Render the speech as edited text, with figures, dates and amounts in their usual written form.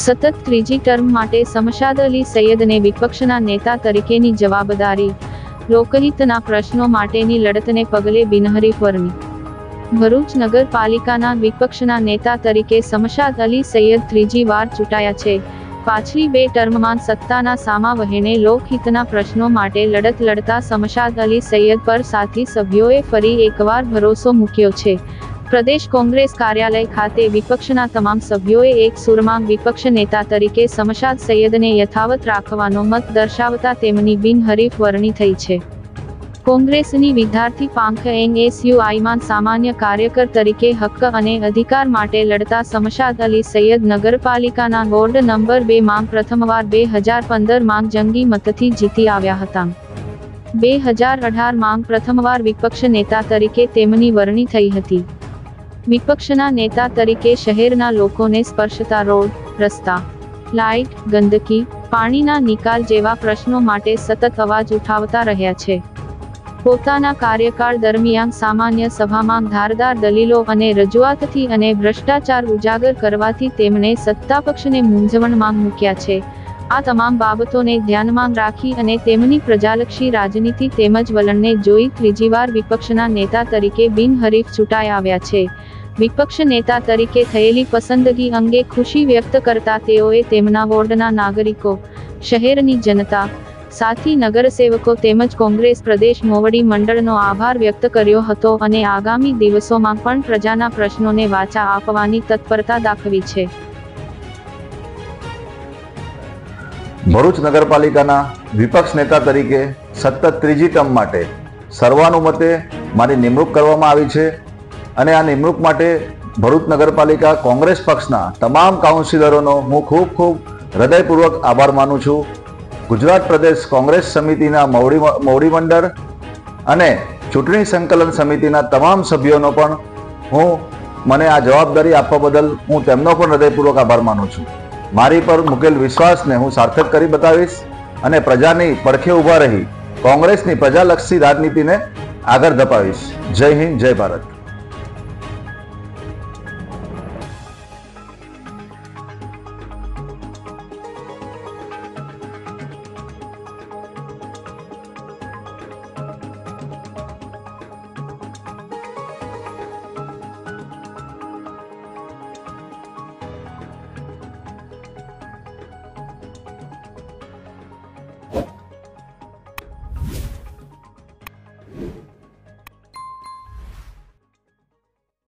સતત ત્રીજી ટર્મ માટે શમશાદ અલી સૈયદને વિપક્ષના નેતા તરીકેની જવાબદારી, લોકહિતના પ્રશ્નો માટેની લડતને પગલે બિનહરીફ વરણી। ભરૂચ નગરપાલિકાના વિપક્ષના નેતા તરીકે શમશાદ અલી સૈયદ ત્રીજી વાર ચૂંટાયા છે। પાછલી બે ટર્મમાં સત્તાના સામા વહેણે લોકહિતના પ્રશ્નો માટે લડત લડતા શમશાદ અલી સૈયદ પર સાથી સભ્યોએ ફરી એકવાર ભરોસો મૂક્યો છે। પ્રદેશ કોંગ્રેસ કાર્યાલય ખાતે વિપક્ષના તમામ સભ્યોએ એક સુરમાં વિપક્ષ નેતા તરીકે શમશાદ સૈયદને યથાવત રાખવાનો મત દર્શાવતા તેમની બિનહરીફ વરણી થઈ છે। કોંગ્રેસની વિદ્યાર્થી પાંખ NSUIમાં સામાન્ય કાર્યકર તરીકે હક્ક અને અધિકાર માટે લડતા શમશાદ અલી સૈયદ નગરપાલિકાના વોર્ડ નંબર 2 માં પ્રથમવાર 2015 માં જંગી મતથી જીતી આવ્યા હતા। 2018 માં પ્રથમવાર વિપક્ષ નેતા તરીકે તેમની વરણી થઈ હતી। વિપક્ષના નેતા તરીકે શહેરના લોકોને સ્પર્શતા રોડ, રસ્તા, લાઇટ, ગંદકી, પાણીના નિકાલ જેવા પ્રશ્નો માટે સતત અવાજ ઉઠાવતા રહ્યા છે। પોતાના કાર્યકાળ દરમિયાન સામાન્ય સભામાં ધારદાર દલીલો અને રજૂઆતથી અને ભ્રષ્ટાચાર ઉજાગર કરવાથી તેમણે સત્તાપક્ષને મૂંઝવણમાં મૂક્યા છે। આ તમામ બાબતોને ધ્યાનમાં રાખી અને તેમની પ્રજાલક્ષી રાજનીતિ તેમજ વલણને જોઈ ત્રીજીવાર વિપક્ષના નેતા તરીકે બિનહરીફ ચૂંટાઈ આવ્યા છે। વિપક્ષ નેતા તરીકે થયેલી પસંદગી અંગે ખુશી વ્યક્ત કરતા તેઓએ તેમના વોર્ડના નાગરિકો, શહેરની જનતા, સાથી નગરસેવકો તેમજ કોંગ્રેસ પ્રદેશ મોવડી મંડળનો આભાર વ્યક્ત કર્યો હતો અને આગામી દિવસોમાં પણ પ્રજાના પ્રશ્નોને વાચા આપવાની તત્પરતા દાખવી છે। ભરૂચ નગરપાલિકાના વિપક્ષ નેતા તરીકે સતત ત્રીજી ટર્મ માટે સર્વાનુમતે મારી નિમણૂક કરવામાં આવી છે અને આ નિમણૂક માટે ભરૂચ નગરપાલિકા કોંગ્રેસ પક્ષના તમામ કાઉન્સિલરોનો હું ખૂબ હૃદયપૂર્વક આભાર માનું છું। ગુજરાત પ્રદેશ કોંગ્રેસ સમિતિના મોવડી મંડળ અને ચૂંટણી સંકલન સમિતિના તમામ સભ્યોનો પણ હું મને આ જવાબદારી આપવા બદલ હું તેમનો પણ હૃદયપૂર્વક આભાર માનું છું। મારી પર મૂકેલ વિશ્વાસને હું સાર્થક કરી બતાવીશ અને પ્રજાની પડખે ઊભા રહી કોંગ્રેસની પ્રજાલક્ષી રાજનીતિને આગળ ધપાવીશ। જય હિન્દ, જય ભારત।